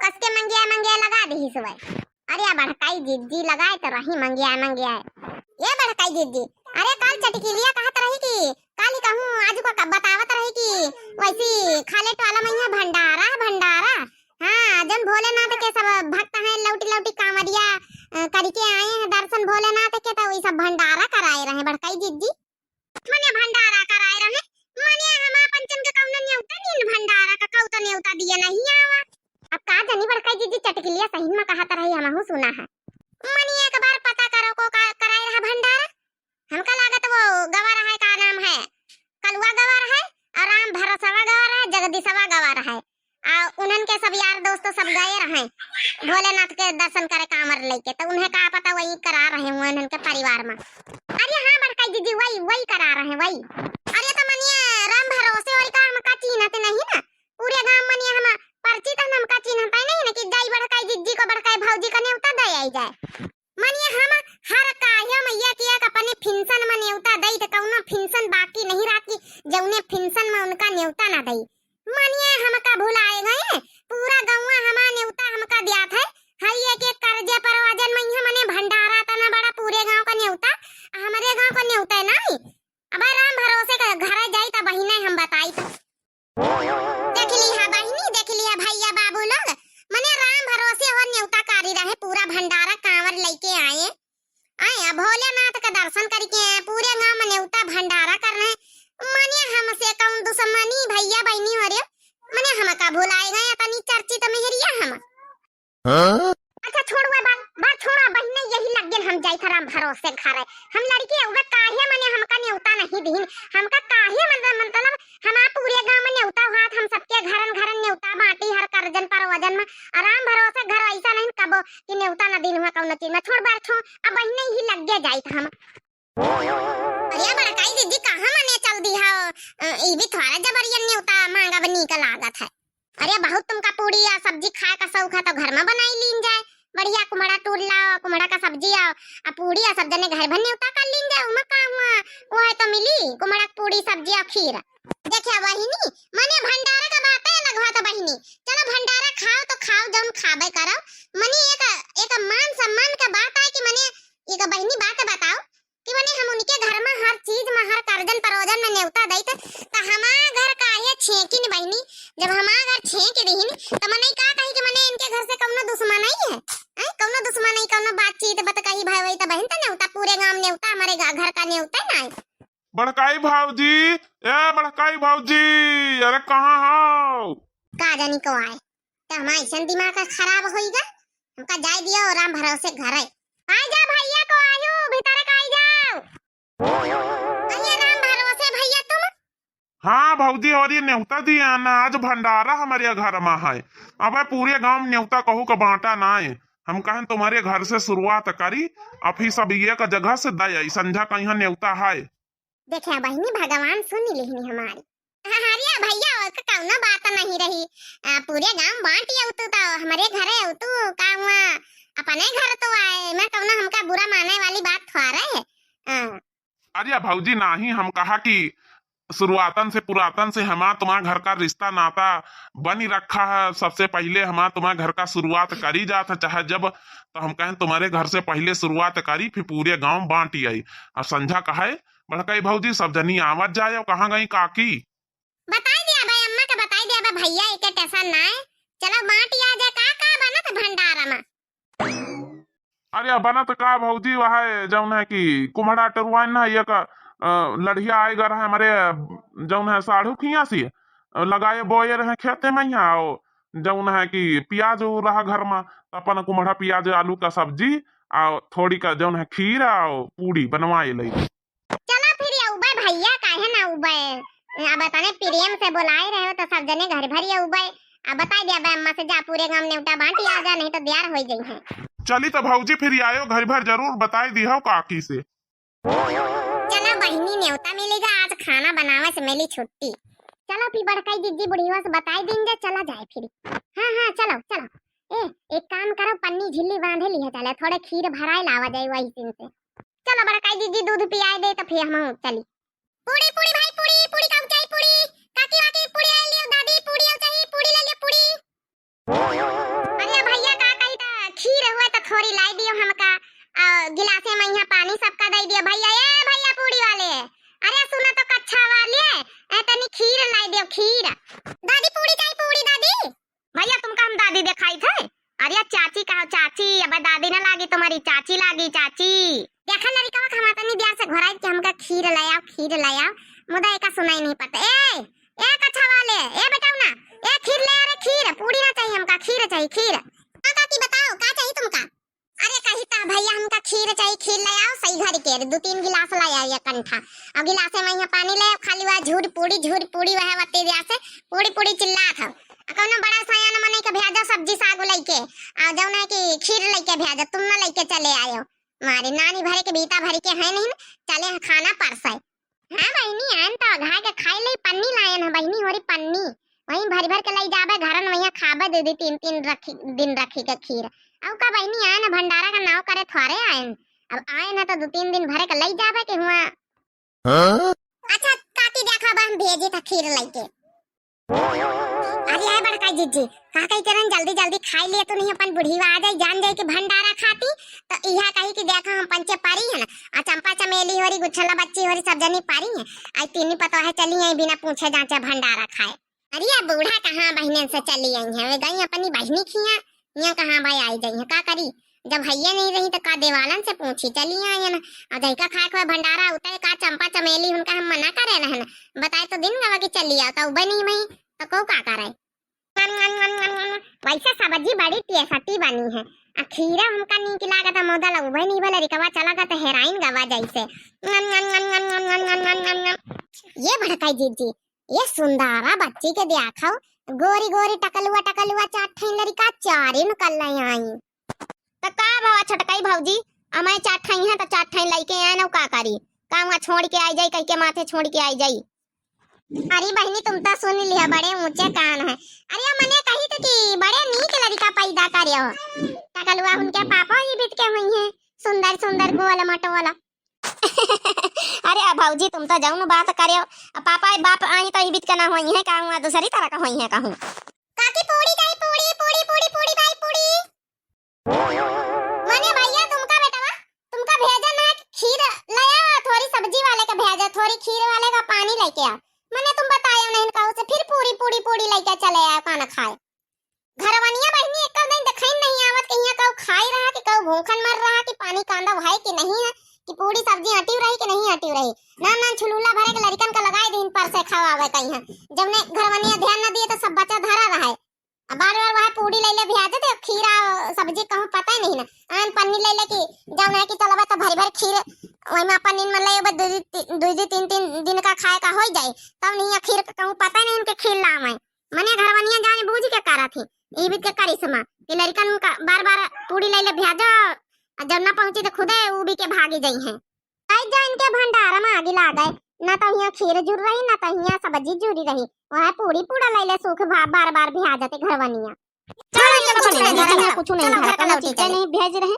कस के मंगिया लगा दी सुबह। अरे बड़काई जिद्दी लगाए तो रही मंगिया ये बड़काई जिद्दी। अरे कल चटकिलिया कहत रही कि काली कहूँ आज को कब बतावत रही कि वैसी खाले वाला मैया भंडारा। हाँ जब भोलेनाथ के सब भक्त हैं लौटी कांवरिया करके आए हैं दर्शन भोलेनाथ के तो वही सब भंडारा कराए रहे बड़काई जिद्दी। मने भंडारा कराए रहे मने हमा पंचम के कौन न्योता नीन भंडारा का कौता न्योता दिया नहीं आवा। अब का जानी बड़काई जिद्दी चटकिलिया सही में कहत रही हमहु सुना है। मनी एक बार पता करो को कराए रहा भंडारा। हमका लागत वो गवार है का नाम है कलुआ गवार है और राम भरोसवा गवार है जगदीशवा गवार है। उन्हन के सब यार दोस्त सब गए रहे भोलेनाथ के दर्शन करे कांवर लेके तो उन्हें का पता वही करा रहे हुए उन्हन के परिवार में। अरे हाँ बड़काई दीदी वही करा रहे वही। अरे तो मनिए राम भरोसे वाली का हमका चिन्हते नहीं ना पूरे गांव मनिए हम परिचित हमका चिन्हते नहीं ना कि जाई बड़काई दीदी को बड़काई भौजी का न्योता दे आई जाए। मनिए हम हर काया मैया किया अपने फिंसन में न्योता दई तो कौनो फिंसन बाकी नहीं राखी जौने फिंसन में उनका न्योता ना दई। मनिए हमका भुलाए गए पूरा गांव हमा न्योता हमका दियात है हर एक कर्जे पर वजन में मने भंडारा तना बड़ा पूरे गांव का न्योता हमारे गांव का न्योता है नहीं। अब राम भरोसे का घर जाई त बहिने हम बताई तो देख लिया बहिनी देख लिया भैया बाबू लोग मने राम भरोसे और न्योता कारी रहे पूरा भंडारा कांवर लेके आए भोलेनाथ का दर्शन करके पूरे गांव में न्योता भंडारा कर रहे मने हमसे कौन दुश्मनी भैया बहनी हो रे मने हमका भुलाए गए तनी चर्चित मेहरिया हम। अच्छा छोड़ो बात छोड़ा बहने यही लग गेल हम जाई राम भरोसे घर हम लड़की उगे काहे मने हमका न्योता नहीं दीन हमका काहे मतलब हमा पूरे गांव में न्योता हाथ हम सबके घरन न्योता बांटी हर करजन पर वजन में आराम भरोसे घर ऐसा नहीं कबो कि न्योता न दिन हुआ कौन चीज में छोड़ बार छो अब बहने ही लग गए जाई हम। अरे बड़काई दीदी कहां मने चल दी है ई भी थोड़ा जबरियन न्योता मांगा बनी का लागत है। अरे बहुत तुमका पूड़ी या सब्जी खाए का शौक है तो घर में बनाई लीन जाए बढ़िया कुमड़ा टूर लाओ कुमड़ा का सब्जी आओ आ पूड़ी या सब जने घर भर न्योता कर लीन जाए उमा का हुआ वो है तो मिली कुमड़ा पूड़ी सब्जी और खीर। देखिए बहिनी मने भंडारा का बात है अलग बात है बहिनी चलो भंडारा खाओ तो खाओ जौन खाबे करो मनी एक मान सम्मान का बात है कि मने एक बहिनी बात बताओ कि मने हम उनके घर में हर चीज में हर करजन परोजन में न्योता दई तो हमारा घर काहे छेकिन बहिनी जब हमारा घर छेक दीन तो मने का कही कि मने इनके घर से कौनो दुश्मन नहीं है कौनो दुश्मन नहीं कौनो बातचीत बत कही भाई वही तो बहन तो न्योता पूरे गांव न्योता हमारे घर का न्योता ना। बड़काई भाऊजी ए बड़काई भाऊजी अरे कहाँ हो का जानी को आए तो हमारा ऐसा दिमाग का खराब होईगा हमका जाय दियो राम भरोसे घर है आ जा भैया को आयो भीतर का आई जाओ अरे राम भरोसे भैया तुम। हाँ भाऊजी और ये न्योता दिया ना आज भंडारा हमारे घर में है अब पूरे गांव न्योता कहू का बांटा ना है हम कहें तुम्हारे घर से शुरुआत करी अभी सब ये का जगह से दई संझा का यहाँ न्योता है। देखिए बहनी भगवान सुन लिहनी हमारी हरिया भैया कौनो बात नहीं रही पूरे गांव बांटिया तो हमारे घरे तू का हुआ अपने घर तो आए मैं कौनो हमका बुरा मानने वाली बात थोड़ा है। अरे भाऊजी नहीं हम कहा कि शुरुआतन से पुरातन से हमारा तुम्हारा घर का रिश्ता नाता बनी रखा है सबसे पहले हमारा तुम्हारे घर का शुरुआत करी जाता चाहे जब तो हम कहें तुम्हारे घर से पहले शुरुआत करी फिर पूरे गांव बांटी आई अब संझा कहा है बड़काई भाऊजी सब जनी आवत जाए कहाँ गई काकी बता दिया भाई अम्मा का बता दिया भाई भैया एक टेंशन ना है चलो बांटी आ जा का बना तो भंडारा में। अरे बना तो का भाऊजी वह जौन है कि कुम्हड़ा टरुआ ना ये का लड़िया आएगा रहा हमारे जौन है साढ़ू खिया सी लगाए बोए रहे खेते में यहाँ जौन है कि प्याज रहा घर में अपन कुम्हड़ा प्याज आलू का सब्जी और थोड़ी का जौन है खीर और पूड़ी बनवाए ली। चलो फिर उबे भैया काहे ना उबे अब तने प्रेम से बुलाए रहे हो तो सब जने घर भर ये उबे अब बता दिया बे अम्मा से जा पूरे गांव न्योता बांटी आ जा नहीं तो देर हो गई है। चली तो भाऊजी फिर आयो घर भर जरूर बताई दी हो काकी से। चलो बहिनी न्योता मिलेगा आज खाना बनावे से मिली छुट्टी चलो फिर बड़काई दीदी बुढ़िया से बताई देंगे चला जाए फिर। हाँ चलो चलो एक काम करो पन्नी झिल्ली बांधे लिया चले थोड़े खीर भराए लावा जाए वही दिन से। चलो बड़काई दीदी दूध पियाए दे तो फिर हम चली। पूड़ी पूड़ी भाई पूड़ी का चाहिए पूड़ी काकी वाकी पूड़ी ले लियो दादी पूड़ी चाहिए पूड़ी ले लियो पूड़ी। थोड़ी लाई दियो हमका गिलासे में यहाँ पानी सबका दे दियो भैया। ए भैया पूरी वाले, अरे सुना तो कच्छा वाले तनी खीर लाई दियो खीर। दादी पूरी चाहिए पूरी दादी। भैया तुमका हम दादी दिखाई थे। अरे चाची कहो चाची, अब दादी ना लागी तुम्हारी चाची लागी चाची। देखा लड़का का हम तनी दिया से घराई के हमका खीर लाया मुदा एका सुनाई नहीं पता। ए कच्छा वाले, ए बेटा ना ए खीर ले आ रे खीर। पूरी ना चाहिए हमका, खीर चाहिए खीर। हां काकी बताओ का चाहिए तुमका। अरे कही ता भैया हमका खीर चाहिए, खीर ले आओ सही घड़ी के 2-3 गिलास ले आओ, एक कंठा और गिलासे में यहाँ पानी ले आओ। खाली वह झूठ पूरी वह वते दिया से पूरी चिल्ला था। कौनो बड़ा सयान मने के भेजा सब्जी साग लेके आ जाओ ना कि खीर लेके भेजा, तुम ना लेके चले आयो। मारी नानी भरे के बीता भरे के है नहीं चले खाना परसाए। हां बहनी आन तो घा के खाई ले पन्नी लायन है बहनी, होरी पन्नी वहीं भर के ले जाबे घरन वहीं खाबे दे 3 दिन रखी के खीर। अब का बहनी आए ना भंडारा का नाव करे थोड़े आए, अब आए ना तो 2-3 दिन भरे के ले जाबे के हुआ। अच्छा काकी देखा बा हम भेजे था खीर लेके। अरे आए बड़का जीजी का कही करन जल्दी खाई लिए तो नहीं अपन बुढ़ीवा आ जाए जान जाए कि भंडारा खाती तो इहा कही कि देखा हम पंचे पारी है ना आ चंपा चमेली होरी गुच्छला बच्ची होरी सब जनी पारी है। आई तीनी पता है चली आई बिना पूछे जांचे भंडारा खाए। अरे ये बूढ़ा कहां बहनन से चली आई है, वे गई अपनी बहनी खिया यहाँ कहां भाई आई जाई है। का करी जब भैया नहीं रही तो का देवालन से पूछी चली आई है ना। और दही का खाए को भंडारा उतर का चंपा चमेली उनका हम मना करे ना है ना, बताए तो दिन गवा की चली आओ तो बनी वही तो को का करे। वैसे सब्जी बड़ी टेस्टी बनी है। खीरा हमका नीक लागत है मोदा लगो भाई नहीं भले रिकवा चला गया तो हेराइन गवा जैसे। ये भड़काई जीजी ये सुंदरा बच्ची के देखो गोरी टकलुआ चाट ठैन लड़का चारे न कल आई तो का भावा छटकाई भौजी अमै चाट ठई है तो चाट ठई लेके आए न का करी का छोड़ के आई जाई कह के माथे छोड़ के आई जाई। अरे बहनी तुम तो सुन लिया बड़े ऊंचे कान है। अरे मने कही तो कि बड़े नीक लड़का पैदा करे हो टकलुआ उनके पापा ही बीत के हुई है सुंदर गोल मटोला। अरे भौजी तुम तो जाऊन बात करे हो पापा बाप आई तो बीत के ना हुई है कहूं दूसरी तरह का हुई है कहूं। काकी पूरी चाहिए पूरी भाई पूरी। मने भैया तुमका बेटा तुमका भेजा ना खीर ले आ, थोड़ी सब्जी वाले का भेजा थोड़ी खीर वाले का पानी लेके आ। मने तुम बतायो नहीं कहू से फिर पूरी लेके चले आ खाना खाए। घरवनिया बहनी एक दिन देखई नहीं आवत कहिया कहू खाई रहा कि कहू भूखन मर रहा कि पानी कांदा है कि नहीं है कि पूरी सब्जी हटी रही कि नहीं हटी रही। ना छुलूला भरे के लड़कन का लगाए दिन पर से खवावे कहीं जब ने घरवनिया ध्यान न दिए तो सब बच्चा धरा रहा है। बार वह पूरी ले ले भेजे थे खीरा सब्जी कहूं पता ही नहीं ना आन पन्नी ले ले कि जब है कि चलबा तो भर खीर ओइ में अपन दिन में ले 2-3 दिन का खाए का हो जाए तब नहीं खीर कहूं पता नहीं उनके खीर लाम है। मने घरवनिया जाने बूझ के करा थी ई भी के करिश्मा कि लड़कन का बार पूरी ले ले भेजो जब ना पहुंची तो खुदे ऊ भी के भागी गई है। आई जा इनके भंडारा में आगे ला गए ना तो यहाँ खीर जुड़ रही ना तो यहाँ सब्जी जुड़ी रही वह पूरा ले ले सूख बार भी आ जाते घरवनिया। चलो कुछ नहीं भेज रहे।